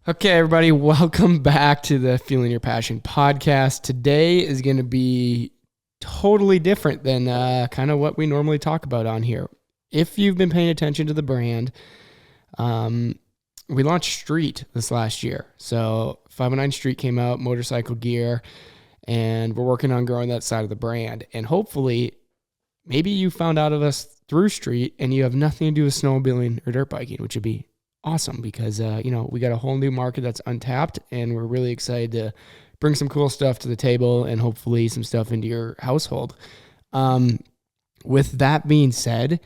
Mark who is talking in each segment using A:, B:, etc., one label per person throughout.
A: Okay, everybody, welcome back to the Feeling Your Passion podcast. Today is going to be totally different than kind of what we normally talk about on here. If you've been paying attention to the brand, we launched Street this last year. So 509 Street came out, motorcycle gear, and we're working on growing that side of the brand. And hopefully, maybe you found out of us through Street and you have nothing to do with snowmobiling or dirt biking, which would be awesome because, we got a whole new market that's untapped and we're really excited to bring some cool stuff to the table and hopefully some stuff into your household. With that being said,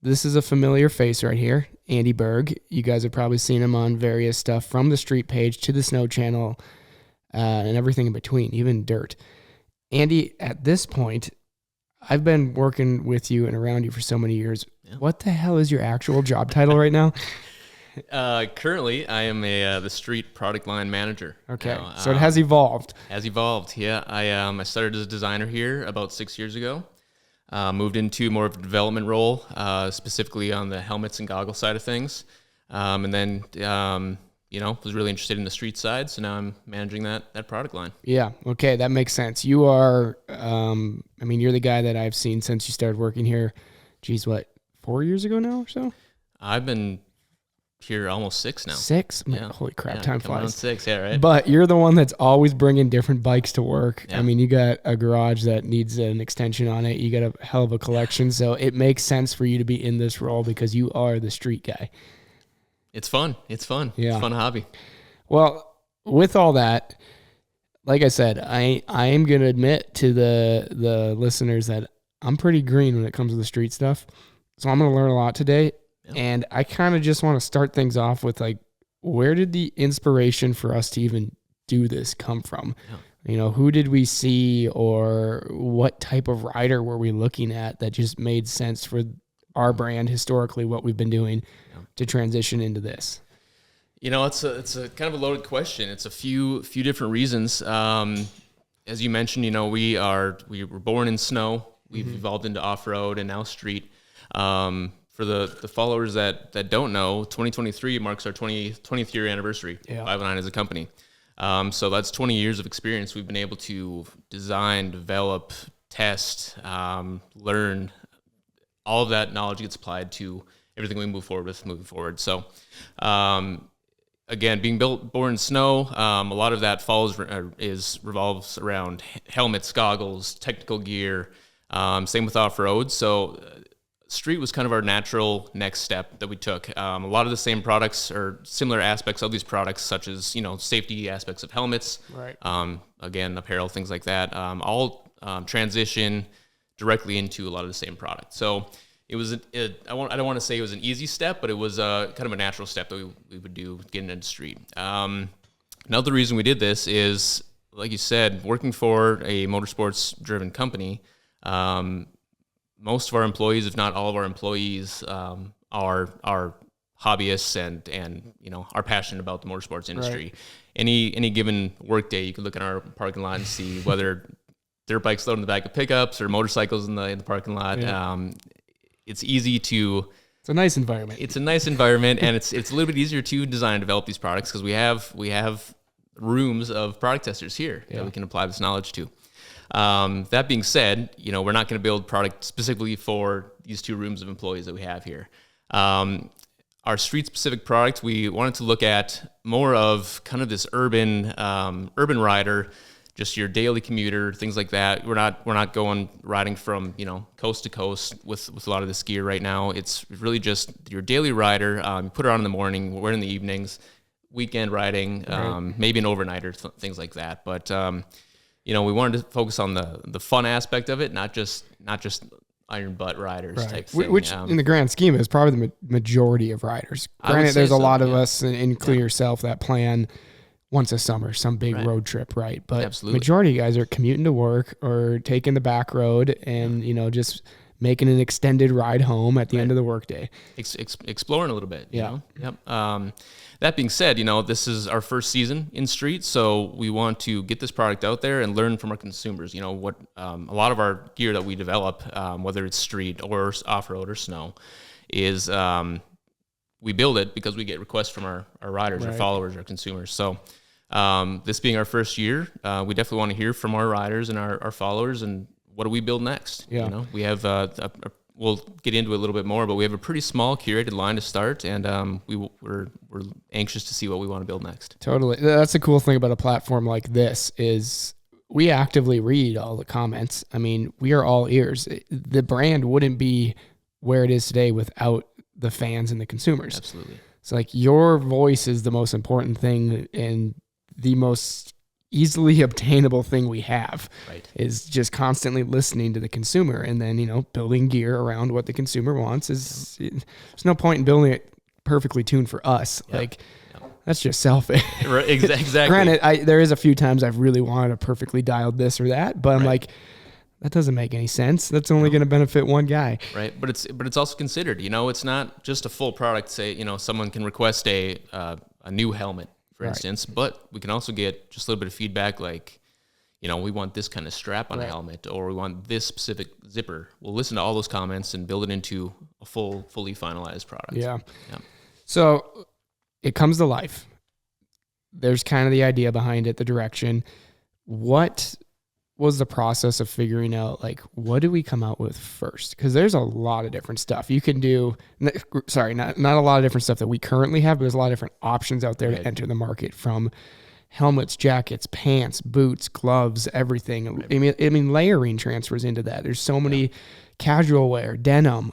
A: this is a familiar face right here, Andy Berg. You guys have probably seen him on various stuff from the Street page to the Snow channel and everything in between, even dirt. Andy, at this point, I've been working with you and around you for so many years. Yeah. What the hell is your actual job title right now?
B: Currently, I am the Street product line manager.
A: Okay, so it has evolved.
B: Has evolved, yeah. I started as a designer here about 6 years ago. Moved into more of a development role, specifically on the helmets and goggles side of things. And then, was really interested in the street side, so now I'm managing that product line. Yeah,
A: okay, that makes sense. You are, you're the guy that I've seen since you started working here. Geez, 4 years ago now or so?
B: I've been here almost 6 now.
A: 6? Yeah. Holy crap, time flies.
B: On 6, yeah, right.
A: But you're the one that's always bringing different bikes to work. Yeah. You got a garage that needs an extension on it. You got a hell of a collection. So it makes sense for you to be in this role because you are the street guy.
B: It's fun. Yeah. It's a fun hobby.
A: Well, with all that, like I said, I am going to admit to the listeners that I'm pretty green when it comes to the street stuff. So I'm going to learn a lot today. And I kind of just want to start things off with where did the inspiration for us to even do this come from? Yeah. Who did we see or what type of rider were we looking at that just made sense for our brand historically, what we've been doing to transition into this?
B: It's a kind of a loaded question. It's a few different reasons. As you mentioned, we were born in snow. We've evolved into off-road and now street. For the followers that don't know, 2023 marks our 20th year anniversary, 509 as a company. So that's 20 years of experience. We've been able to design, develop, test, learn. All of that knowledge gets applied to everything we move forward with moving forward. So, again, being born in snow, a lot of that revolves around helmets, goggles, technical gear, same with off-road. So street was kind of our natural next step that we took. A lot of the same products or similar aspects of these products, such as, safety aspects of helmets, right? Again, apparel, things like that, all transition directly into a lot of the same products. So it was, I don't want to say it was an easy step, but it was kind of a natural step that we would do getting into street. Another reason we did this is, like you said, working for a motorsports driven company, most of our employees, if not all of our employees, are hobbyists and are passionate about the motorsports industry. Right. Any given work day, you can look in our parking lot and see whether dirt bikes loaded in the back of pickups or motorcycles in the parking lot. Yeah. It's easy to.
A: It's a nice environment.
B: It's a nice environment, and it's a little bit easier to design and develop these products because we have rooms of product testers here that we can apply this knowledge to. That being said, we're not going to build product specifically for these 2 rooms of employees that we have here. Our street-specific product, we wanted to look at more of kind of this urban rider, just your daily commuter, things like that. We're not going riding from coast to coast with a lot of this gear right now. It's really just your daily rider. You put it on in the morning, wear it in the evenings, weekend riding, maybe an overnighter, things like that. But we wanted to focus on the fun aspect of it, not just iron butt riders type thing.
A: Which in the grand scheme is probably the majority of riders. Granted, there's a lot of us, including yourself, that plan once a summer, some big road trip, right? But absolutely. Majority of you guys are commuting to work or taking the back road and, just making an extended ride home at the end of the workday.
B: Exploring a little bit. Yep. That being said, this is our first season in street, so we want to get this product out there and learn from our consumers. What a lot of our gear that we develop, whether it's street or off-road or snow, is we build it because we get requests from our riders, our followers, our consumers. So this being our first year, we definitely want to hear from our riders and our followers, and what do we build next?
A: Yeah.
B: You know, we have we'll get into it a little bit more, but we have a pretty small curated line to start, and we're anxious to see what we want to build next.
A: Totally. That's the cool thing about a platform like this is we actively read all the comments. I mean, we are all ears. The brand wouldn't be where it is today without the fans and the consumers.
B: Absolutely.
A: It's like your voice is the most important thing and the most easily obtainable thing we have.
B: Right.
A: Is just constantly listening to the consumer, and then, building gear around what the consumer wants is there's no point in building it perfectly tuned for us.
B: Yep.
A: Like that's just selfish.
B: Right, exactly.
A: Granted, there is a few times I've really wanted a perfectly dialed this or that, but I'm like, that doesn't make any sense. That's only going to benefit one guy.
B: Right. But it's also considered, it's not just a full product. Say, someone can request a new helmet, for instance, but we can also get just a little bit of feedback like, we want this kind of strap on a helmet, or we want this specific zipper. We'll listen to all those comments and build it into a fully finalized product.
A: Yeah. So it comes to life. There's kind of the idea behind it, the direction. What was the process of figuring out, like, what do we come out with first? Because there's a lot of different stuff you can do. Sorry, not a lot of different stuff that we currently have, but there's a lot of different options out there to enter the market, from helmets, jackets, pants, boots, gloves, everything. I mean, layering transfers into that. There's so many casual wear, denim.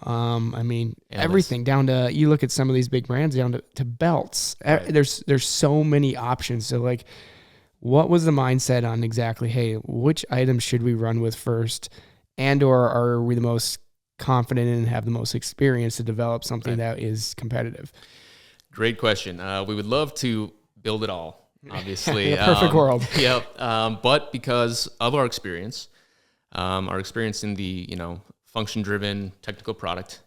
A: Everything down to, you look at some of these big brands down to belts. There's so many options. So like, what was the mindset on exactly, hey, which items should we run with first, or are we the most confident and have the most experience to develop something that is competitive? Great
B: question. We would love to build it all, obviously.
A: The perfect world.
B: Yep. But because of our experience in the, function-driven technical product,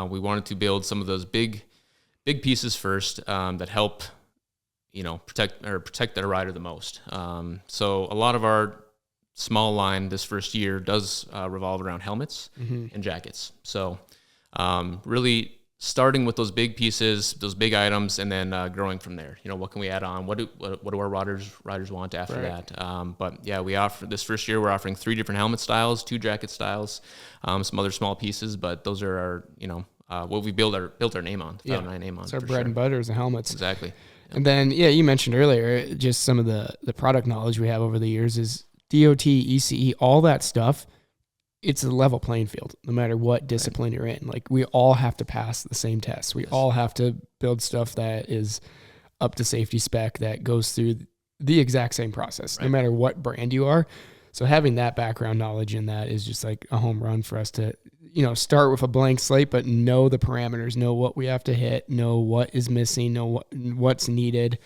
B: we wanted to build some of those big pieces first that help protect their rider the most. So a lot of our small line this first year does revolve around helmets and jackets. So really starting with those big pieces, those big items, and then growing from there. What can we add on? What do our riders want after that? But yeah, we offer this first year, we're offering 3 different helmet styles, 2 jacket styles, some other small pieces, but those are our, what we built our name on, the 509 name on.
A: It's our bread and butter is the helmets.
B: Exactly.
A: And then, you mentioned earlier, just some of the product knowledge we have over the years is DOT, ECE, all that stuff. It's a level playing field, no matter what discipline you're in. Like, we all have to pass the same tests. We all have to build stuff that is up to safety spec, that goes through the exact same process, no matter what brand you are. So having that background knowledge in that is just like a home run for us to, start with a blank slate, but know the parameters, know what we have to hit, know what is missing, know what's needed,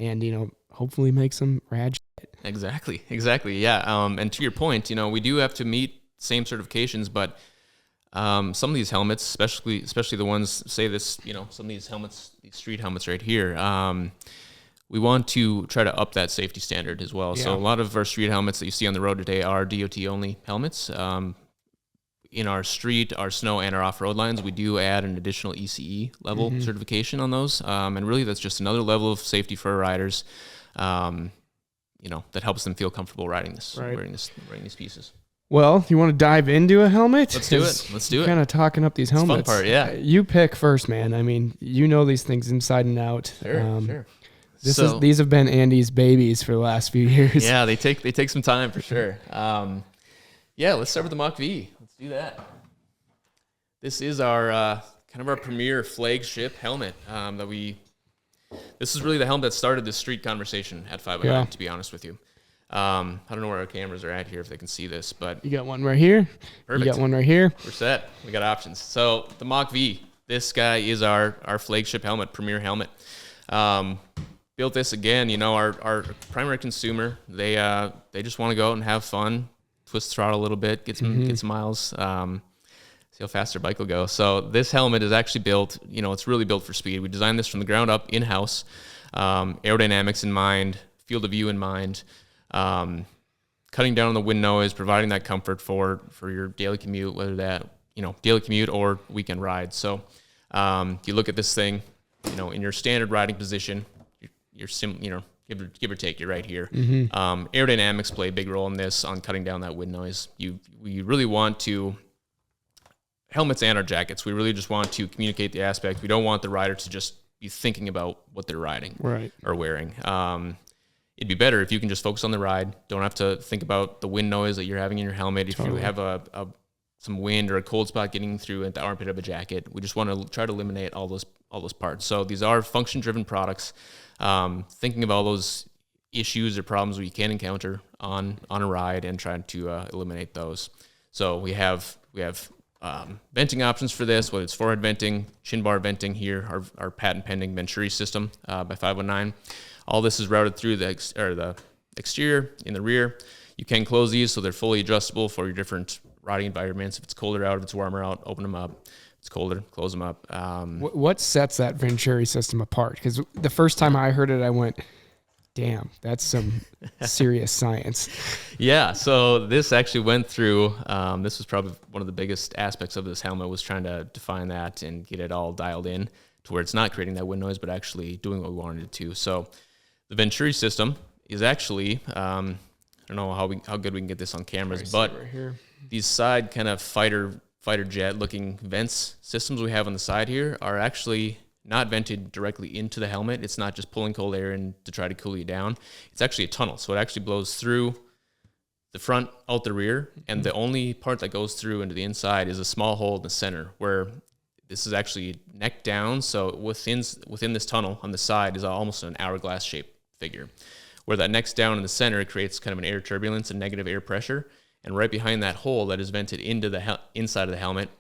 A: and, hopefully make some rad shit.
B: Exactly. Yeah. And to your point, we do have to meet same certifications, but some of these helmets, especially the ones, say this, some of these helmets, these street helmets right here, we want to try to up that safety standard as well. Yeah. So a lot of our street helmets that you see on the road today are DOT only helmets. In our street, our snow, and our off-road lines, we do add an additional ECE level certification on those. And really that's just another level of safety for our riders, that helps them feel comfortable riding this, wearing these pieces.
A: Well, you want to dive into a helmet?
B: Let's do it.
A: Kind of talking up these helmets.
B: It's the fun part, yeah.
A: You pick first, man. I mean, these things inside and out.
B: Sure.
A: These have been Andy's babies for the last few years.
B: Yeah, they take some time for sure. Let's start with the Mach V. Let's do that. This is our kind of our premier flagship helmet this is really the helmet that started this street conversation at 509, to be honest with you. I don't know where our cameras are at here if they can see this, but
A: you got one right here.
B: Perfect.
A: You got one right here.
B: We're set. We got options. So the Mach V, this guy is our flagship helmet, premier helmet. Built this again, our primary consumer, they just want to go out and have fun, twist the throttle a little bit, get some miles, see how fast their bike will go. So this helmet is actually built, it's really built for speed. We designed this from the ground up in-house, aerodynamics in mind, field of view in mind, cutting down on the wind noise, providing that comfort for your daily commute, whether that, daily commute or weekend ride. So you look at this thing, in your standard riding position, give or take, you're right here. Aerodynamics play a big role in this, on cutting down that wind noise. We really want to, helmets and our jackets, we really just want to communicate the aspect. We don't want the rider to just be thinking about what they're riding or wearing. It'd be better if you can just focus on the ride. Don't have to think about the wind noise that you're having in your helmet. If you have some wind or a cold spot getting through at the armpit of a jacket, we just want to try to eliminate all those parts. So these are function-driven products. Thinking of all those issues or problems we can encounter on a ride and trying to eliminate those. So we have venting options for this, whether it's forehead venting, chin bar venting here, our patent pending Venturi system by 519. All this is routed through the exterior in the rear. You can close these so they're fully adjustable for your different riding environments. If it's colder out, if it's warmer out, open them up. If it's colder, close them up.
A: What sets that Venturi system apart? Because the first time I heard it, I went, damn, that's some serious science.
B: Yeah, so this actually went through, this was probably one of the biggest aspects of this helmet, was trying to define that and get it all dialed in to where it's not creating that wind noise, but actually doing what we wanted it to. So the Venturi system is actually, I don't know how good we can get this on cameras, but right here, these side kind of fighter jet looking vents systems we have on the side here are actually not vented directly into the helmet. It's not just pulling cold air in to try to cool you down. It's actually a tunnel. So it actually blows through the front, out the rear, and the only part that goes through into the inside is a small hole in the center where this is actually neck down. So within this tunnel on the side is almost an hourglass shaped figure. Where that neck's down in the center, it creates kind of an air turbulence and negative air pressure. And right behind that hole that is vented into the inside of the helmet,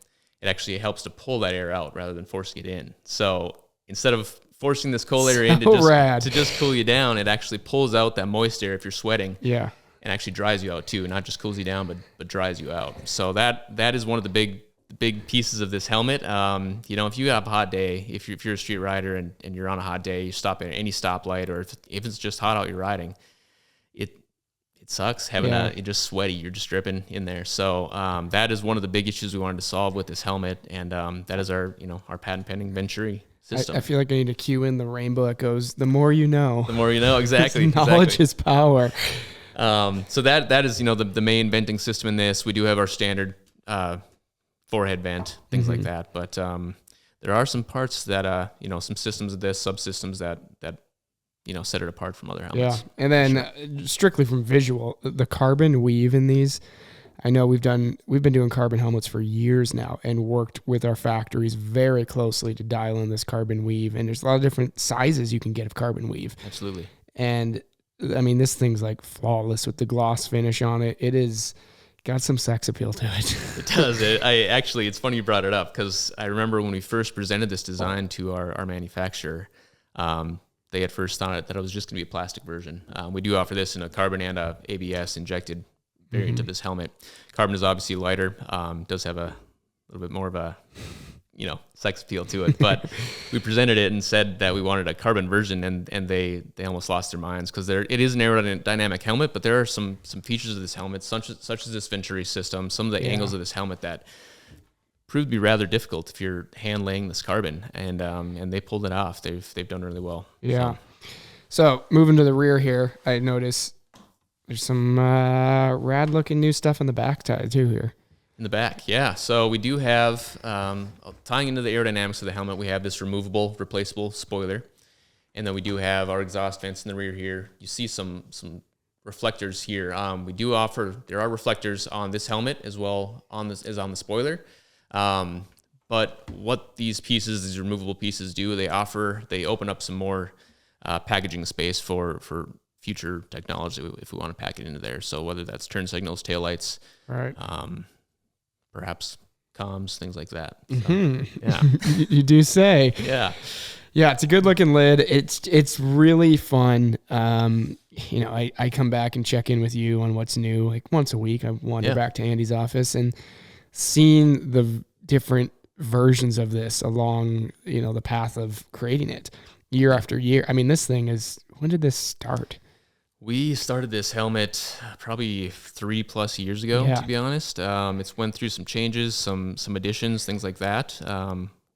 B: it actually helps to pull that air out rather than forcing it in. So instead of forcing this cold air in to just cool you down, it actually pulls out that moist air if you're sweating.
A: Yeah. And
B: actually dries you out too. Not just cools you down, but dries you out. So that is one of the big pieces of this helmet. If you have a hot day, if you're a street rider and you're on a hot day, you stop at any stoplight, or if it's just hot out you're riding, it sucks having you're just sweaty, you're just dripping in there. So that is one of the big issues we wanted to solve with this helmet, and that is our patent pending Venturi system.
A: I feel like I need to cue in the rainbow that goes, the more you know.
B: The more you know, exactly.
A: Knowledge is power.
B: So that is the main venting system in this. We do have our standard forehead vent, things like that, but there are some parts that some systems of this, subsystems that set it apart from other helmets.
A: Yeah, and then strictly from visual, the carbon weave in these, I know we've been doing carbon helmets for years now and worked with our factories very closely to dial in this carbon weave, and there's a lot of different sizes you can get of carbon weave.
B: Absolutely.
A: And I mean, this thing's like flawless with the gloss finish on it. It is got some sex appeal to it.
B: It does. It's funny you brought it up, because I remember when we first presented this design to our manufacturer, they at first thought that it was just going to be a plastic version. We do offer this in a carbon and a ABS injected variant of this helmet. Carbon is obviously lighter, does have a little bit more of a sex appeal to it, but we presented it and said that we wanted a carbon version, and they almost lost their minds, because it is an aerodynamic helmet, but there are some features of this helmet, such as this Venturi system, some of the angles of this helmet that proved to be rather difficult if you're hand laying this carbon, and they pulled it off. They've done really well.
A: Yeah. So moving to the rear here, I notice there's some rad looking new stuff in the back too here.
B: In the back, yeah. So we do have, tying into the aerodynamics of the helmet, we have this removable, replaceable spoiler. And then we do have our exhaust vents in the rear here. You see some reflectors here. There are reflectors on this helmet as well as on the spoiler. But what these removable pieces do, they open up some more packaging space for future technology if we want to pack it into there. So whether that's turn signals, taillights,
A: right.
B: Perhaps comms, things like that. So,
A: yeah, you do say. Yeah, it's a good looking lid. It's really fun. I come back and check in with you on what's new, like once a week. I wander back to Andy's office, and seeing the different versions of this along the path of creating it year after year. I mean, this thing is, when did this start?
B: We started this helmet probably 3+ years ago, to be honest. It's went through some changes, some additions, things like that.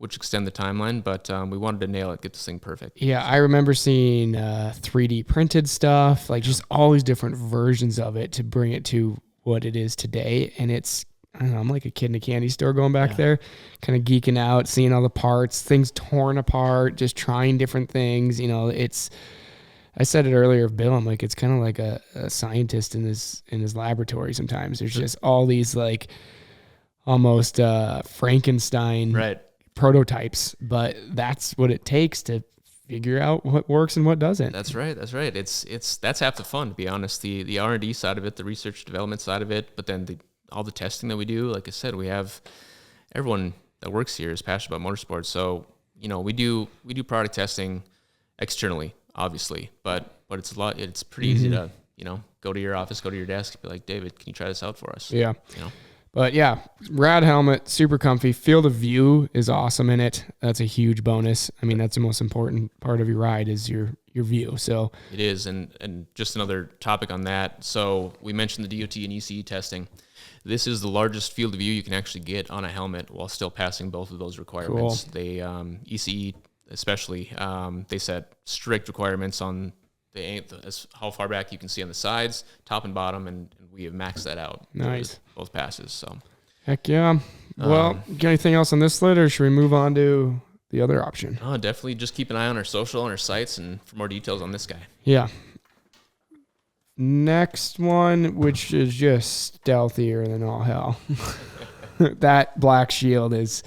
B: which extend the timeline, but we wanted to nail it, get this thing perfect.
A: Yeah, I remember seeing 3D printed stuff, like just all these different versions of it to bring it to what it is today. And it's, I don't know, I'm like a kid in a candy store going back there, kind of geeking out, seeing all the parts, things torn apart, just trying different things. You know, I said it earlier of Bill, I'm like, it's kind of like a scientist in his laboratory sometimes. There's just all these like almost Frankenstein prototypes, but that's what it takes to figure out what works and what doesn't.
B: That's right. That's half the fun, to be honest. The R&D side of it, the research development side of it, but then all the testing that we do. Like I said, we have everyone that works here is passionate about motorsports. So, you know, we do product testing externally, obviously, but it's pretty easy to, you know, go to your office, go to your desk, be like, David, can you try this out for us?
A: Yeah.
B: You know?
A: But yeah, rad helmet, super comfy. Field of view is awesome in it. That's a huge bonus. I mean, that's the most important part of your ride is your view. So
B: it is. And just another topic on that. So we mentioned the DOT and ECE testing. This is the largest field of view you can actually get on a helmet while still passing both of those requirements. Cool. They, ECE especially, they set strict requirements on how far back you can see on the sides, top and bottom, and we have maxed that out.
A: Nice.
B: Both passes. So.
A: Heck yeah. Well, got anything else on this list, or should we move on to the other option?
B: Oh, definitely. Just keep an eye on our social and our sites and for more details on this guy.
A: Yeah. Next one, which is just stealthier than all hell. That black shield that's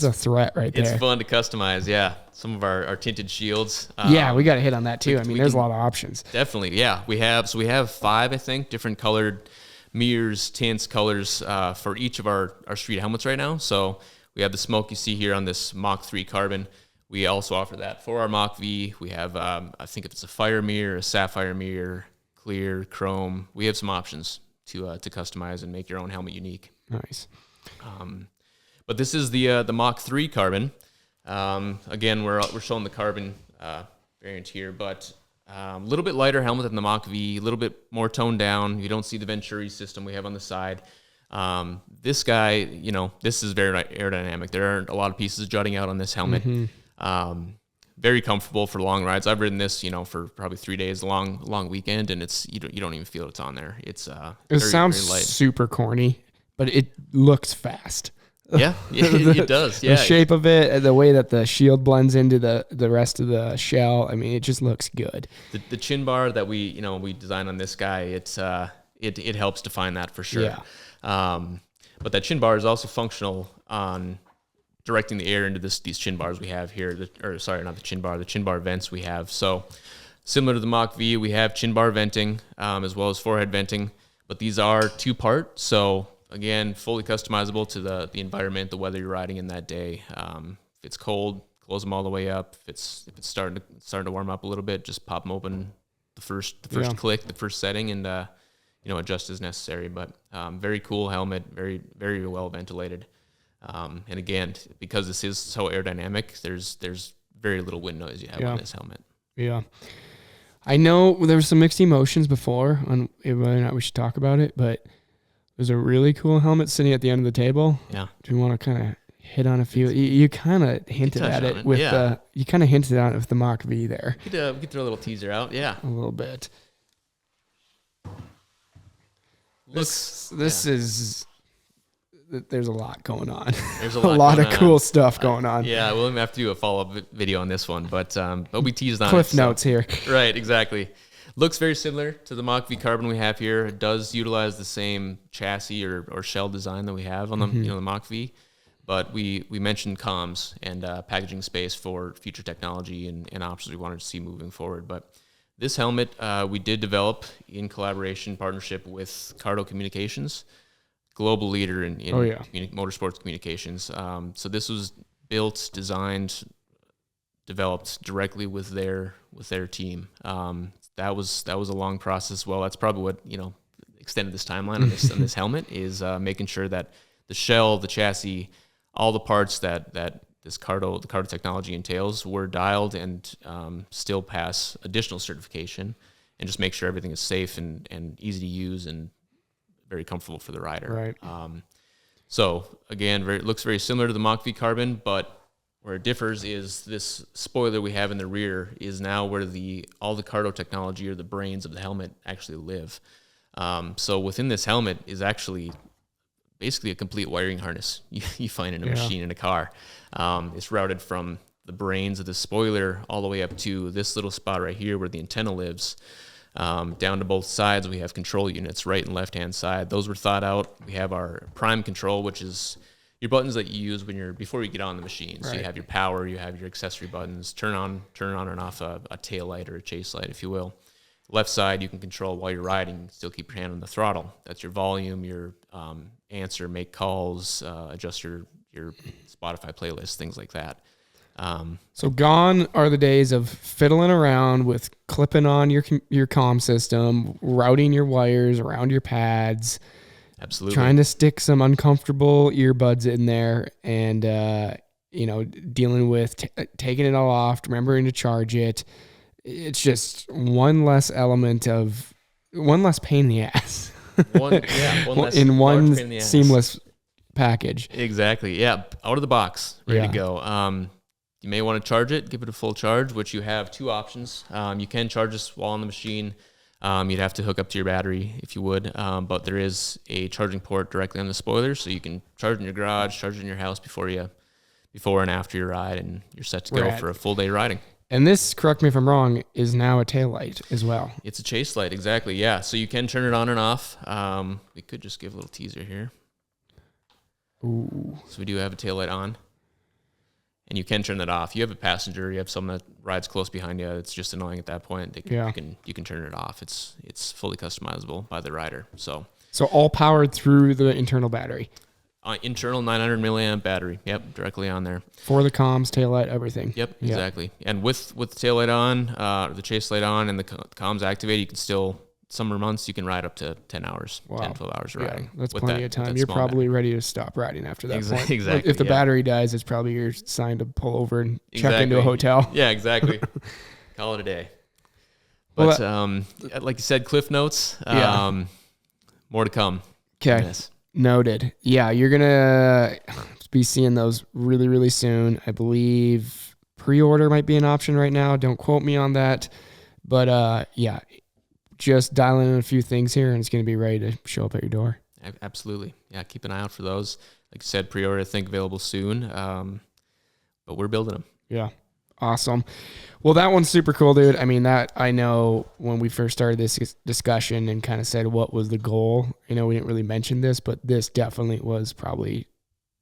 A: a threat right there.
B: It's fun to customize, yeah. Some of our tinted shields.
A: Yeah, we got to hit on that too. I mean, there's a lot of options.
B: Definitely, yeah. We have 5, I think, different colored mirrors, tints, colors for each of our street helmets right now. So we have the smoke you see here on this Mach 3 carbon. We also offer that for our Mach V. We have, I think if it's a fire mirror, a sapphire mirror, clear, chrome. We have some options to customize and make your own helmet unique.
A: Nice.
B: But this is the Mach 3 carbon. Again, we're showing the carbon variant here, but a little bit lighter helmet than the Mach V, a little bit more toned down. You don't see the Venturi system we have on the side. This guy, you know, this is very aerodynamic. There aren't a lot of pieces jutting out on this helmet. Very comfortable for long rides. I've ridden this, you know, for probably 3 days, long weekend, and you don't even feel it's on there. It
A: sounds
B: very light.
A: Super corny, but it looks fast.
B: Yeah, it does. Yeah,
A: the shape of it, the way that the shield blends into the rest of the shell. I mean, it just looks good.
B: The chin bar that we designed on this guy, it helps define that for sure.
A: Yeah.
B: But that chin bar is also functional on directing the air into these chin bars we have here. Not the chin bar, the chin bar vents we have. So similar to the Mach V, we have chin bar venting as well as forehead venting, but these are 2-part. So again, fully customizable to the environment, the weather you're riding in that day. If it's cold, close them all the way up. If it's starting to warm up a little bit, just pop them open the first click, the first setting, and adjust as necessary. But very cool helmet, very very well ventilated. And again, because this is so aerodynamic, there's very little wind noise you have on this helmet.
A: Yeah. I know there was some mixed emotions before on whether or not we should talk about it, but there's a really cool helmet sitting at the end of the table.
B: Yeah.
A: Do you want to kind of hit on a few? You kind of hinted at it with you kind of hinted on it with the Mach V there.
B: We could throw a little teaser out. Yeah.
A: A little bit. This is. There's a lot going on.
B: There's a
A: lot of cool stuff going on.
B: Yeah, we'll have to do a follow-up video on this one, but we teased on
A: Cliff notes here.
B: Right, exactly. Looks very similar to the Mach V carbon we have here. It does utilize the same chassis or shell design that we have on the the Mach V, but we mentioned comms and packaging space for future technology and options we wanted to see moving forward. But this helmet we did develop in collaboration partnership with Cardo Communications, global leader in motorsports communications. So this was built, designed, developed directly with their team. That was a long process. Well, that's probably what extended this timeline on this helmet is making sure that the shell, the chassis, all the parts that the Cardo technology entails were dialed and still pass additional certification, and just make sure everything is safe and easy to use and very comfortable for the rider.
A: Right.
B: So again, it looks very similar to the Mach V Carbon, but where it differs is this spoiler we have in the rear is now where all the cardo technology or the brains of the helmet actually live. So within this helmet is actually basically a complete wiring harness you find in a machine in a car. It's routed from the brains of the spoiler all the way up to this little spot right here where the antenna lives. Down to both sides, we have control units, right and left-hand side. Those were thought out. We have our prime control, which is your buttons that you use before you get on the machine. So you have your power, you have your accessory buttons, turn on and off a tail light or a chase light, if you will. Left side, you can control while you're riding, still keep your hand on the throttle. That's your volume, your answer, make calls, adjust your Spotify playlist, things like that.
A: So gone are the days of fiddling around with clipping on your comm system, routing your wires around your pads.
B: Absolutely.
A: Trying to stick some uncomfortable earbuds in there and, dealing with taking it all off, remembering to charge it. It's just one less pain in the ass.
B: one less
A: in one
B: pain in the ass.
A: Seamless package.
B: Exactly. Yeah. Out of the box, ready to go. You may want to charge it, give it a full charge, which you have two options. You can charge this while on the machine. You'd have to hook up to your battery if you would, but there is a charging port directly on the spoiler, so you can charge in your garage, charge in your house before and after your ride, and you're set to go for a full day riding.
A: And this, correct me if I'm wrong, is now a tail light as well.
B: It's a chase light, exactly, yeah. So you can turn it on and off. We could just give a little teaser here.
A: Ooh.
B: So we do have a tail light on. And you can turn that off. You have a passenger, you have someone that rides close behind you. It's just annoying at that point. You can turn it off. It's fully customizable by the rider. So
A: all powered through the internal battery.
B: Internal 900 milliamp battery. Yep, directly on there.
A: For the comms, taillight, everything.
B: Yep, exactly. And with the tail light on, the chase light on, and the comms activated, you can still, summer months, you can ride up to 10 hours, 10, 12 hours riding.
A: That's plenty of time. You're probably ready to stop riding after that point.
B: Exactly.
A: If the battery dies, it's probably your sign to pull over and check into a hotel.
B: Yeah, exactly. Call it a day. But like you said, cliff notes. More to come.
A: Okay. Noted. Yeah, you're going to be seeing those really, really soon. I believe pre-order might be an option right now. Don't quote me on that. But just dialing in a few things here, and it's going to be ready to show up at your door.
B: Absolutely. Yeah, keep an eye out for those. Like I said, pre-order, I think, available soon. But we're building them. Yeah.
A: Awesome. Well, that one's super cool, dude. I mean, that I know when we first started this discussion and kind of said what was the goal, we didn't really mention this, but this definitely was probably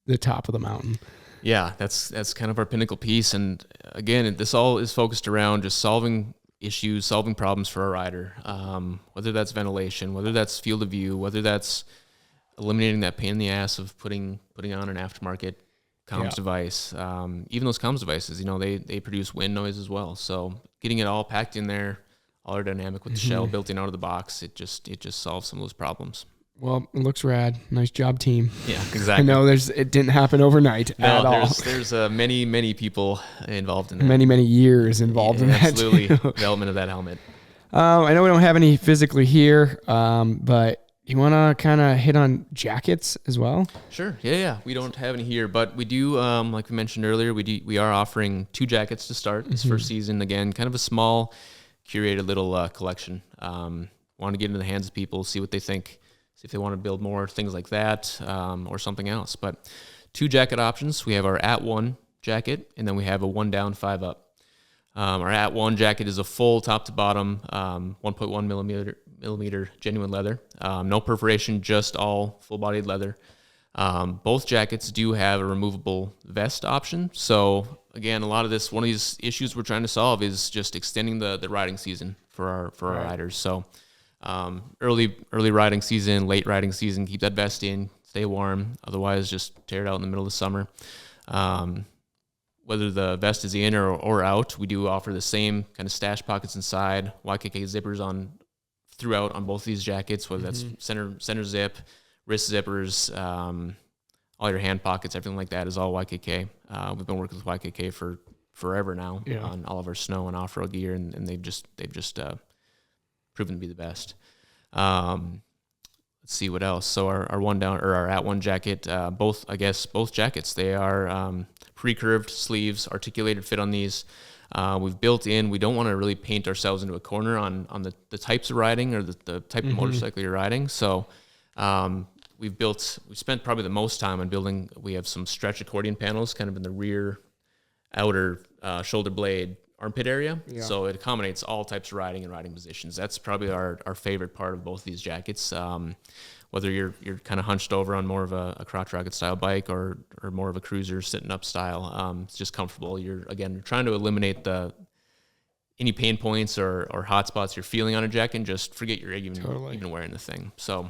A: the top of the mountain.
B: Yeah, that's kind of our pinnacle piece. And again, this all is focused around just solving issues, solving problems for our rider, whether that's ventilation, whether that's field of view, whether that's eliminating that pain in the ass of putting on an aftermarket comms device. Even those comms devices, they produce wind noise as well. So getting it all packed in there, all aerodynamic with the shell built in out of the box, it just solves some of those problems.
A: Well, it looks rad. Nice job, team.
B: Yeah, exactly.
A: I know it didn't happen overnight at all.
B: There's many people involved in that.
A: Many years involved in that.
B: Absolutely, development of that helmet.
A: I know we don't have any physically here, but you want to kind of hit on jackets as well?
B: Sure. Yeah. We don't have any here, but we do. Like we mentioned earlier, we are offering 2 jackets to start this first season. Again, kind of a small, curated little collection. Want to get into the hands of people, see what they think. See if they want to build more, things like that, or something else. But 2 jacket options. We have our @1 jacket, and then we have a 1 down, 5 up. Our @1 jacket is a full top to bottom, 1.1 millimeter genuine leather. No perforation, just all full-bodied leather. Both jackets do have a removable vest option. So again, one of these issues we're trying to solve is just extending the riding season for our riders. So early riding season, late riding season, keep that vest in, stay warm. Otherwise, just tear it out in the middle of the summer. Whether the vest is in or out, we do offer the same kind of stash pockets inside, YKK zippers throughout on both these jackets, whether that's center zip, wrist zippers, all your hand pockets, everything like that is all YKK. We've been working with YKK for forever now on all of our snow and off-road gear, and they've just proven to be the best. Let's let's see what else. So our one down or our at one jacket, both jackets, they are pre-curved sleeves, articulated fit on these. We've built in, we don't want to really paint ourselves into a corner on the types of riding or the type of motorcycle you're riding. So we spent probably the most time on building, we have some stretch accordion panels kind of in the rear outer shoulder blade armpit area. Yeah. So it accommodates all types of riding and riding positions. That's probably our favorite part of both these jackets. Whether you're kind of hunched over on more of a crotch rocket style bike or more of a cruiser sitting up style, it's just comfortable. You're trying to eliminate any pain points or hot spots you're feeling on a jacket and just forget you're even wearing the thing. So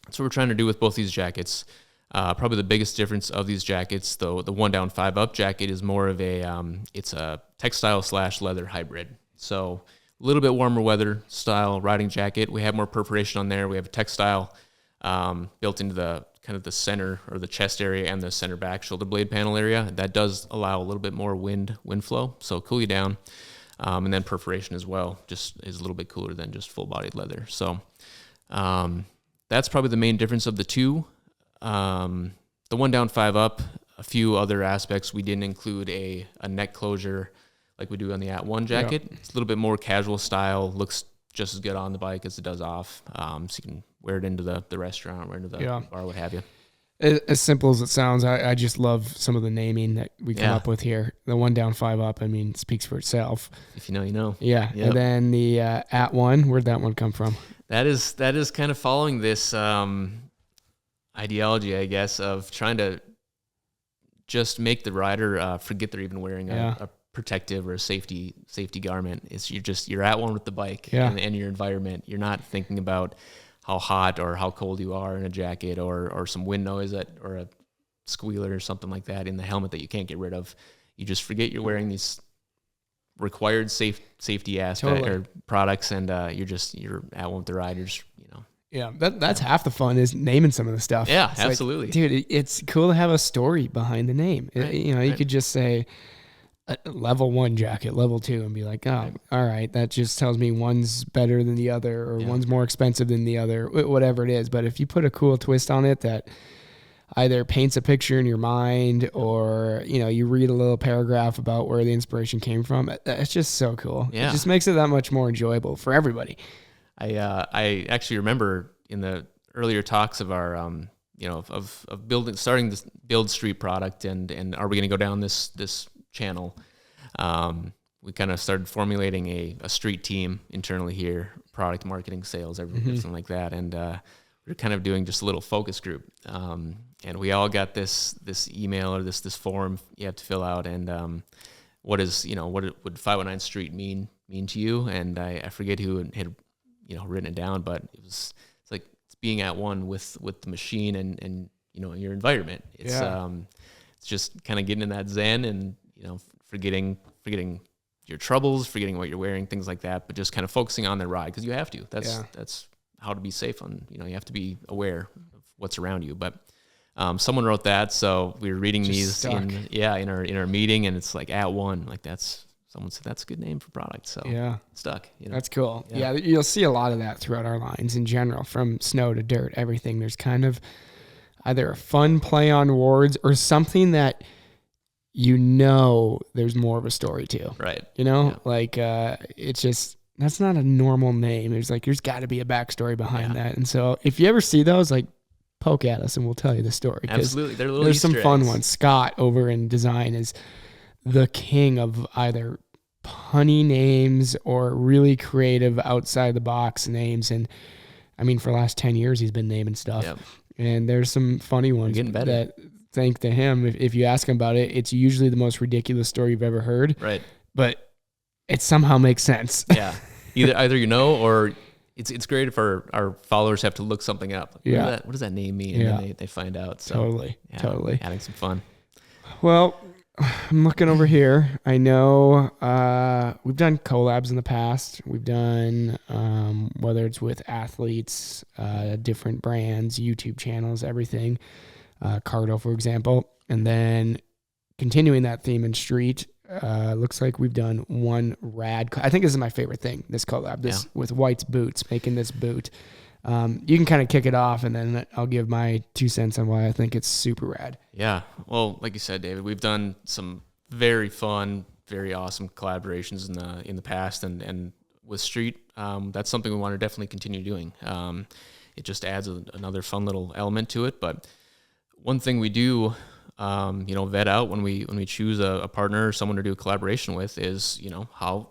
B: that's what we're trying to do with both these jackets. Probably the biggest difference of these jackets, though, the 1 down 5 up jacket is more of it's a textile / leather hybrid. So a little bit warmer weather style riding jacket. We have more perforation on there. We have a textile built into the kind of the center or the chest area and the center back shoulder blade panel area. That does allow a little bit more wind flow, so cool you down. And then perforation as well, just is a little bit cooler than just full bodied leather. So that's probably the main difference of the two. The 1 down 5 up, a few other aspects. We didn't include a neck closure like we do on the at one jacket. Yeah. It's a little bit more casual style, looks just as good on the bike as it does off. So you can wear it into the restaurant or into the bar, what have you.
A: As simple as it sounds, I just love some of the naming that we come up with here. The 1 down 5 up, I mean, speaks for itself.
B: If you know, you know.
A: Yeah. Yep. And then the at one, where'd that one come from?
B: That is kind of following this ideology, I guess, of trying to just make the rider forget they're even wearing a protective or a safety garment. It's you're at one with the bike and your environment. You're not thinking about how hot or how cold you are in a jacket or some wind noise or a squealer or something like that in the helmet that you can't get rid of. You just forget you're wearing these required safety aspect or products, and you're at one with the ride. You're just
A: Yeah, that's half the fun is naming some of the stuff.
B: Yeah, it's absolutely.
A: Like, dude, it's cool to have a story behind the name. Right, you could just say level 1 jacket, level 2, and be like, oh, all right, that just tells me one's better than the other or one's more expensive than the other, whatever it is. But if you put a cool twist on it that either paints a picture in your mind or, you read a little paragraph about where the inspiration came from, it's just so cool. Yeah. It just makes it that much more enjoyable for everybody.
B: I actually remember in the earlier talks of our, starting this Build Street product and are we going to go down this channel? We kind of started formulating a street team internally here, product marketing, sales, everything like that. And we were kind of doing just a little focus group. And we all got this email or this form you have to fill out. And what would 519 Street mean to you? And I forget who had written it down, but it's like it's being at one with the machine and your environment. It's just kind of getting in that zen and forgetting your troubles, forgetting what you're wearing, things like that, but just kind of focusing on the ride because you have to. That's how to be safe on. You have to be aware of what's around you. But someone wrote that, so we were reading these in our meeting, and it's like at one, like someone said that's a good name for product. So stuck.
A: That's cool. Yeah, you'll see a lot of that throughout our lines in general, from snow to dirt, everything. There's kind of either a fun play on words or something that there's more of a story to.
B: Right.
A: It's just, that's not a normal name. There's got to be a backstory behind that. And so if you ever see those, poke at us and we'll tell you the story.
B: Absolutely.
A: There's
B: Easter
A: some fun
B: eggs.
A: ones. Scott over in design is the king of either punny names or really creative outside the box names. And I mean, for the last 10 years, he's been naming stuff. Yep. And there's some funny ones that, thank to him, if you ask him about it, it's usually the most ridiculous story you've ever heard.
B: Right.
A: But it somehow makes sense.
B: Yeah. Either or it's great if our followers have to look something up. What does that name mean? And then they find out. So
A: Totally.
B: Adding some fun.
A: Well, I'm looking over here. I know we've done collabs in the past. We've done, whether it's with athletes, different brands, YouTube channels, everything. Cardo, for example. And then continuing that theme in street, looks like we've done one rad. I think this is my favorite thing, this collab, with White's Boots, making this boot. You can kind of kick it off, and then I'll give my 2 cents on why I think it's super rad.
B: Yeah. Well, like you said, David, we've done some very fun, very awesome collaborations in the past, and with Street, that's something we want to definitely continue doing. It just adds another fun little element to it. But one thing we do, vet out when we choose a partner or someone to do a collaboration with is, how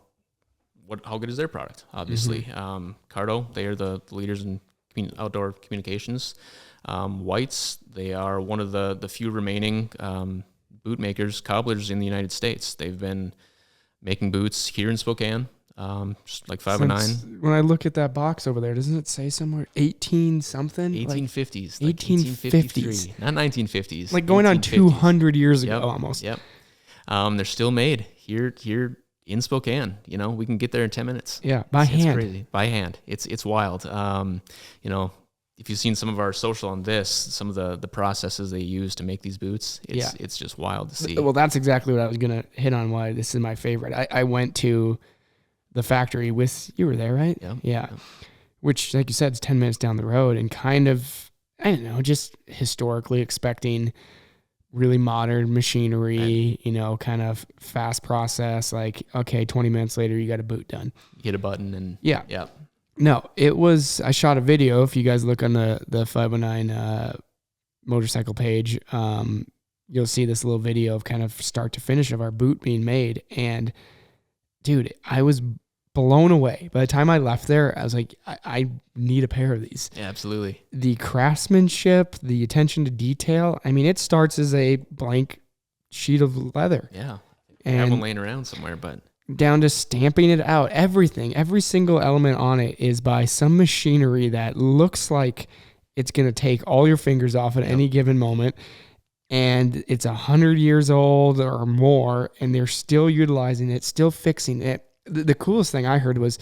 B: good is their product? Obviously, Cardo, they are the leaders in outdoor communications. Whites, they are one of the few remaining boot makers, cobblers in the United States. They've been making boots here in Spokane, just like 509.
A: When I look at that box over there, doesn't it say somewhere 18 something?
B: 1850s.
A: Like 1850s.
B: Not 1950s.
A: Like going on 200 years ago
B: Yep,
A: almost.
B: Yep. They're still made here in Spokane. We can get there in 10 minutes.
A: Yeah, by hand.
B: It's crazy. By hand. It's wild. If you've seen some of our social on this, some of the processes they use to make these boots, it's just wild to see.
A: Well, that's exactly what I was going to hit on, why this is my favorite. I went to the factory you were there, right? Yeah. Which, like you said, is 10 minutes down the road, and kind of, I don't know, just historically expecting really modern machinery, kind of fast process, like, okay, 20 minutes later, you got a boot done.
B: You hit a button and
A: yeah.
B: Yeah.
A: No, I shot a video. If you guys look on the 509 motorcycle page, you'll see this little video of kind of start to finish of our boot being made. And dude, I was blown away. By the time I left there, I was like, I need a pair of these.
B: Yeah, absolutely.
A: The craftsmanship, the attention to detail. I mean, it starts as a blank sheet of leather.
B: Yeah. I have one laying around somewhere, but
A: down to stamping it out, everything, every single element on it is by some machinery that looks like it's going to take all your fingers off at any given moment. And it's 100 years old or more, and they're still utilizing it, still fixing it. The coolest thing I heard was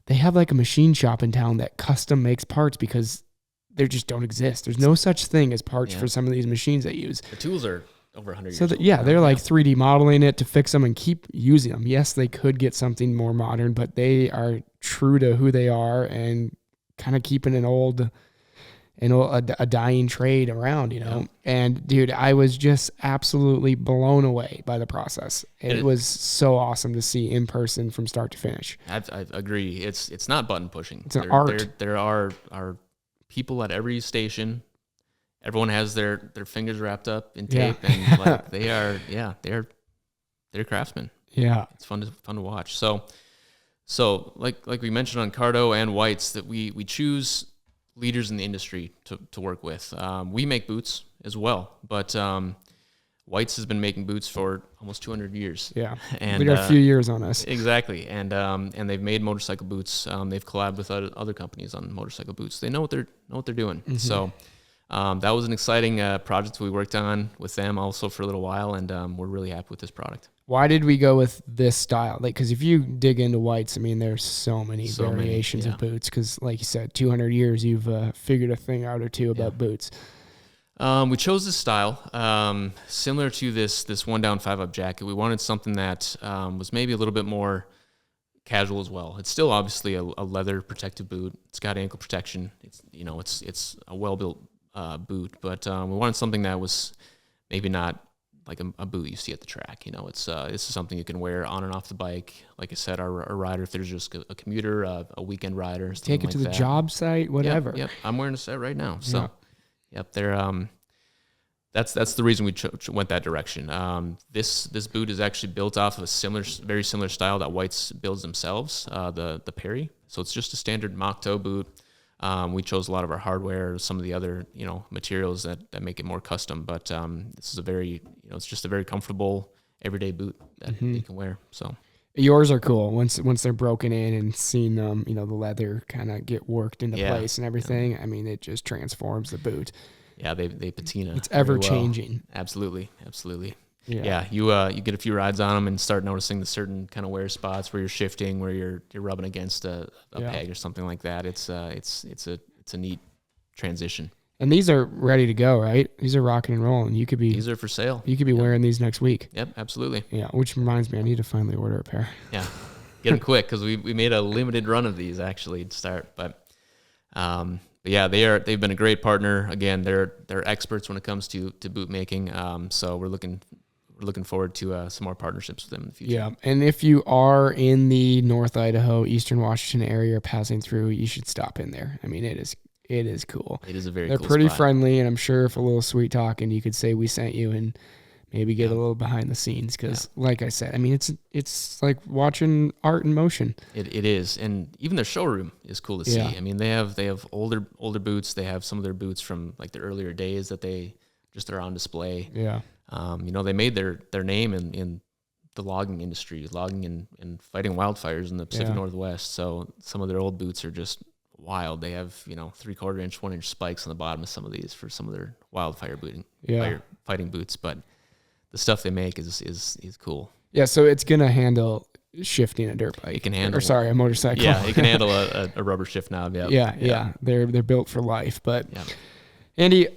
A: they have like a machine shop in town that custom makes parts because they just don't exist. There's no such thing as parts for some of these machines they use.
B: The tools are over 100 years
A: old. They're like 3D modeling it to fix them and keep using them. Yes, they could get something more modern, but they are true to who they are and kind of keeping a dying trade around, And dude, I was just absolutely blown away by the process. It was so awesome to see in person from start to finish.
B: I agree. It's not button pushing.
A: It's an art.
B: There are people at every station. Everyone has their fingers wrapped up in tape, and like they're craftsmen.
A: Yeah,
B: it's fun to watch. So like we mentioned on Cardo and Whites, that we choose leaders in the industry to work with. We make boots as well, but Whites has been making boots for almost 200 years.
A: Yeah,
B: and
A: we got a few years on us.
B: Exactly, and they've made motorcycle boots. They've collabed with other companies on motorcycle boots. They know what they're doing. Mm-hmm. So. That was an exciting project we worked on with them also for a little while, and we're really happy with this product.
A: Why did we go with this style? Like, because if you dig into Whites, I mean, there's so many variations of boots. Because, like you said, 200 years, you've figured a thing out or two about boots.
B: We chose this style similar to this one down 5-up jacket. We wanted something that was maybe a little bit more casual as well. It's still obviously a leather protective boot. It's got ankle protection. It's a well built boot, but we wanted something that was maybe not like a boot you see at the track. This is something you can wear on and off the bike. Like I said, our rider, if there's just a commuter, a weekend rider,
A: take it to the job site, whatever.
B: Yep. I'm wearing a set right now. So, they're that's the reason we went that direction. This boot is actually built off of a very similar style that Whites builds themselves, the Perry. So it's just a standard mock toe boot. We chose a lot of our hardware, some of the other, materials that make it more custom, but this is it's just a very comfortable everyday boot that you can wear. So
A: yours are cool once they're broken in and seeing them, the leather kind of get worked into place and everything. Yeah. I mean, it just transforms the boot.
B: Yeah, they patina.
A: It's ever changing.
B: Absolutely. Yeah, you get a few rides on them and start noticing the certain kind of wear spots where you're shifting, where you're rubbing against a peg or something like that. It's a neat transition.
A: And these are ready to go, right? These are rocking and rolling.
B: These are for sale.
A: You could be wearing these next week.
B: Yep, absolutely.
A: Yeah, which reminds me, I need to finally order a pair.
B: Yeah, get them quick because we made a limited run of these actually to start. But But yeah, they've been a great partner. Again, they're experts when it comes to boot making. So we're looking forward to some more partnerships with them in the future.
A: Yeah, and if you are in the North Idaho, Eastern Washington area passing through, you should stop in there. I mean, it is cool.
B: It is a very
A: They're
B: cool
A: pretty
B: spot.
A: friendly, and I'm sure if a little sweet talking, you could say we sent you and maybe get a little behind the scenes because, like I said, I mean, it's like watching art in motion.
B: It is, and even their showroom is cool to see. I mean, they have older boots. They have some of their boots from like the earlier days that they're on display.
A: Yeah.
B: They made their name in the logging industry, logging and fighting wildfires in the Pacific Northwest. So some of their old boots are just wild. They have 3/4 inch, 1 inch spikes on the bottom of some of these for some of their wildfire fighting boots. But the stuff they make is cool.
A: Yeah, so it's gonna handle shifting a dirt bike.
B: It can handle,
A: a motorcycle.
B: Yeah, it can handle a rubber shift knob.
A: Yeah. They're built for life. But Andy,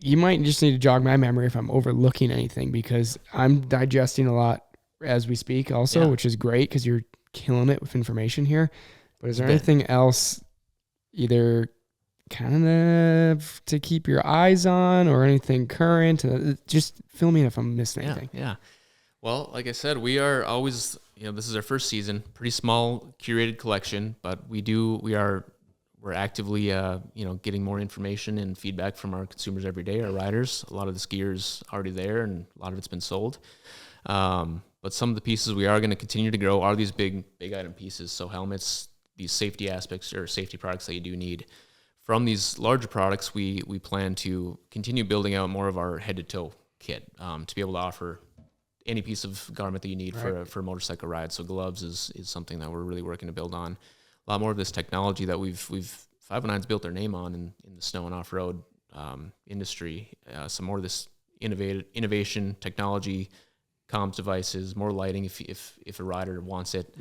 A: you might just need to jog my memory if I'm overlooking anything because I'm digesting a lot as we speak also, which is great because you're killing it with information here. But is there anything else either kind of to keep your eyes on or anything current? Just fill me in if I'm missing anything.
B: Yeah. Well, like I said, we are always, this is our first season, pretty small curated collection, but we're actively, getting more information and feedback from our consumers every day, our riders. A lot of this gear is already there and a lot of it's been sold. But some of the pieces we are going to continue to grow are these big item pieces. So helmets, these safety aspects or safety products that you do need. From these larger products, we plan to continue building out more of our head-to-toe kit to be able to offer any piece of garment that you need for a motorcycle ride. So gloves is something that we're really working to build on. A lot more of this technology that we've 509's built their name on in the snow and off-road industry. Some more of this innovation, technology, comms devices, more lighting if a rider wants it.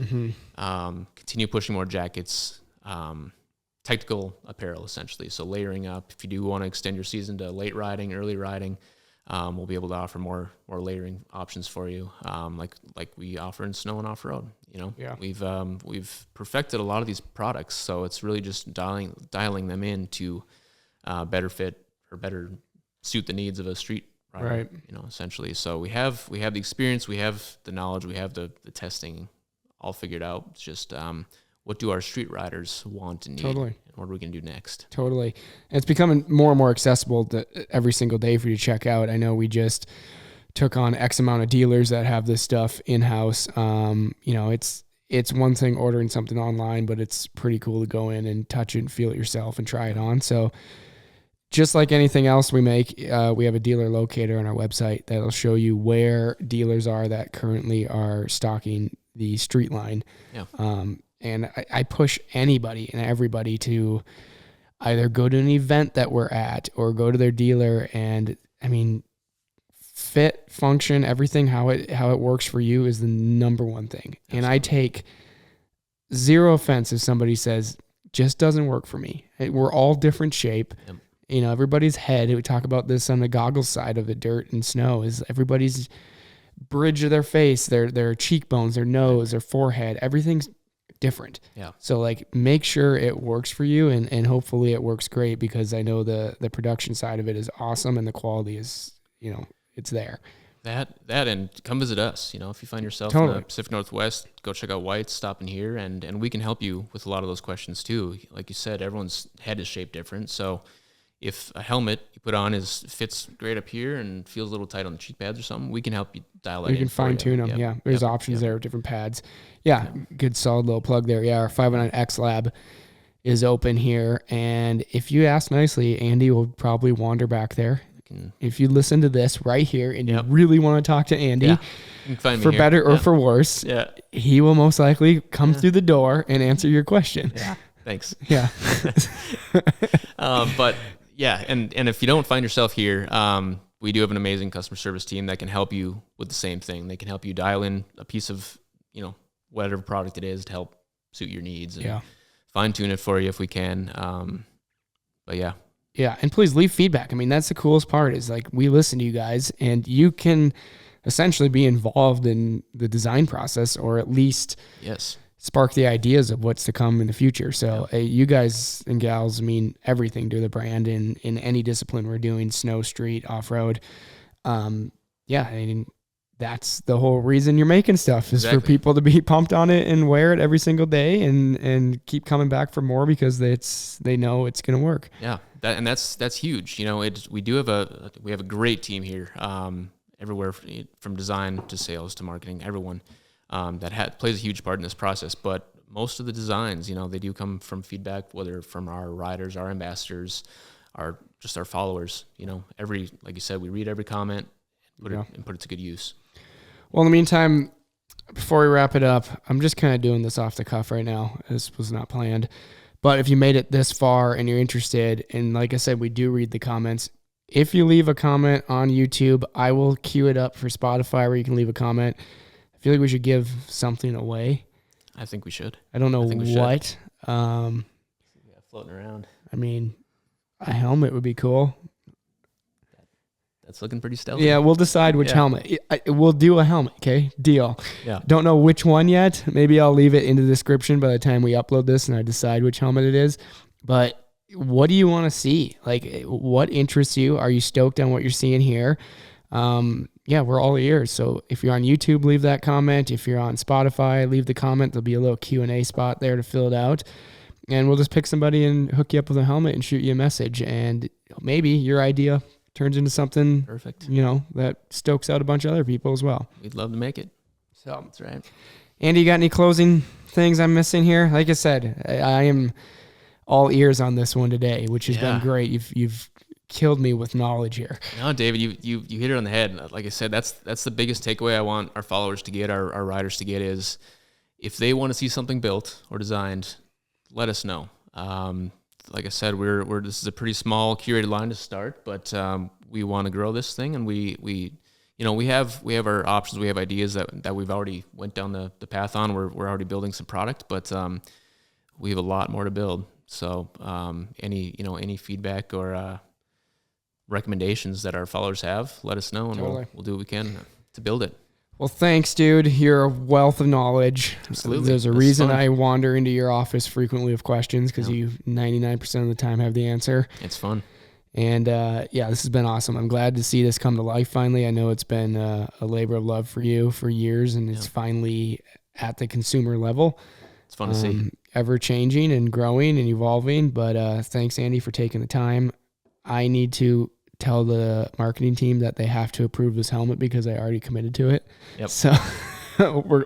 B: Continue pushing more jackets. Technical apparel, essentially. So layering up. If you do want to extend your season to late riding, early riding, we'll be able to offer more layering options for you, like we offer in snow and off road. We've perfected a lot of these products, so it's really just dialing them in to better fit or better suit the needs of a street rider.
A: Right.
B: Essentially. So we have the experience, we have the knowledge, we have the testing all figured out. It's just what do our street riders want and need?
A: Totally.
B: And what are we going to do next?
A: Totally. And it's becoming more and more accessible every single day for you to check out. I know we just took on X amount of dealers that have this stuff in-house. It's one thing ordering something online, but it's pretty cool to go in and touch it and feel it yourself and try it on. So just like anything else we make, we have a dealer locator on our website that'll show you where dealers are that currently are stocking the street line.
B: Yeah.
A: And I push anybody and everybody to either go to an event that we're at or go to their dealer. And I mean, fit, function, everything, how it works for you is the number one thing. Absolutely. And I take zero offense if somebody says, just doesn't work for me. We're all different shape. Yep. Everybody's head, we talk about this on the goggles side of it, dirt and snow, is everybody's bridge of their face, their cheekbones, their nose, their forehead, everything's different. Yeah. So make sure it works for you and hopefully it works great because I know the production side of it is awesome and the quality is, it's there.
B: That and come visit us. If you find yourself in the Pacific Northwest, go check out White's, stop in here and we can help you with a lot of those questions too. Like you said, everyone's head is shaped different. So if a helmet you put on fits great up here and feels a little tight on the cheek pads or something, we can help you dial that in.
A: You can fine tune them. Yep. Yeah. There's options there with different pads. Yeah. Good solid little plug there. Yeah. Our 509X lab is open here. And if you ask nicely, Andy will probably wander back there. If you listen to this right here and you really want to talk to Andy
B: you can find me
A: for
B: here.
A: Better or for worse, he will most likely come through the door and answer your question.
B: Yeah. Thanks.
A: Yeah.
B: But yeah, and if you don't find yourself here, we do have an amazing customer service team that can help you with the same thing. They can help you dial in a piece of, whatever product it is to help suit your needs and fine tune it for you if we can. But yeah.
A: Yeah. And please leave feedback. I mean, that's the coolest part is we listen to you guys and you can essentially be involved in the design process or at least spark the ideas of what's to come in the future. So you guys and gals mean everything to the brand in any discipline we're doing, snow, street, off-road. Yeah, I mean, that's the whole reason you're making stuff is for people to be pumped on it and wear it every single day and keep coming back for more because they know it's going to work.
B: Yeah. That's huge. You know, we have a great team here. Everywhere from design to sales to marketing, everyone, that plays a huge part in this process. But most of the designs, you know, they do come from feedback, whether from our riders, our ambassadors, our followers. You know, like you said, we read every comment, put it to good use.
A: Well, in the meantime, before we wrap it up, I'm just kind of doing this off the cuff right now. This was not planned. But if you made it this far and you're interested, and like I said, we do read the comments. If you leave a comment on YouTube, I will queue it up for Spotify where you can leave a comment. I feel like we should give something away.
B: I think we should.
A: I don't know what.
B: Floating around.
A: I mean, a helmet would be cool.
B: That's looking pretty stealthy.
A: Yeah, we'll decide which helmet. We'll do a helmet, okay? Deal.
B: Yeah.
A: Don't know which one yet. Maybe I'll leave it in the description by the time we upload this and I decide which helmet it is. But what do you want to see? Like, what interests you? Are you stoked on what you're seeing here? Yeah, we're all ears. So if you're on YouTube, leave that comment. If you're on Spotify, leave the comment. There'll be a little Q&A spot there to fill it out. And we'll just pick somebody and hook you up with a helmet and shoot you a message. And maybe your idea turns into something
B: perfect,
A: you know, that stokes out a bunch of other people as well.
B: We'd love to make it.
A: So
B: that's right.
A: Andy, you got any closing things I'm missing here? Like I said, I am all ears on this one today, which has been great. You've killed me with knowledge here.
B: No, David, you hit it on the head. Like I said, that's the biggest takeaway I want our followers to get, our riders to get, is if they want to see something built or designed, let us know. Like I said, this is a pretty small curated line to start, but we want to grow this thing, and we have our options. We have ideas that we've already went down the path on. We're already building some product, but we have a lot more to build. So any feedback or recommendations that our followers have, let us know, and we'll do what we can to build it.
A: Well, thanks, dude. You're a wealth of knowledge.
B: Absolutely.
A: There's a reason I wander into your office frequently with questions, because you 99% of the time have the answer.
B: It's fun.
A: And this has been awesome. I'm glad to see this come to life finally. I know it's been a labor of love for you for years, and it's finally at the consumer level.
B: It's fun to see.
A: Ever changing and growing and evolving. But thanks, Andy, for taking the time. I need to tell the marketing team that they have to approve this helmet because I already committed to it.
B: Yep.
A: So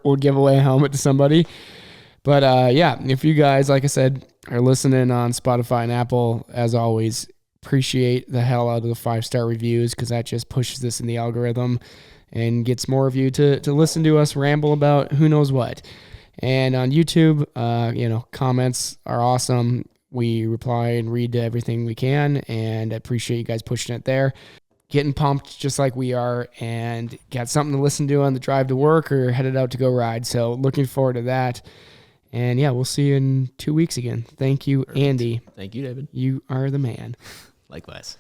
A: we'll give away a helmet to somebody. But if you guys, like I said, are listening on Spotify and Apple, as always, appreciate the hell out of the 5-star reviews, because that just pushes this in the algorithm and gets more of you to listen to us ramble about who knows what. And on YouTube, comments are awesome. We reply and read to everything we can, and I appreciate you guys pushing it there. Getting pumped just like we are, and got something to listen to on the drive to work or headed out to go ride. So looking forward to that. And we'll see you in 2 weeks again. Thank you, Perfect. Andy.
B: Thank you, David.
A: You are the man.
B: Likewise.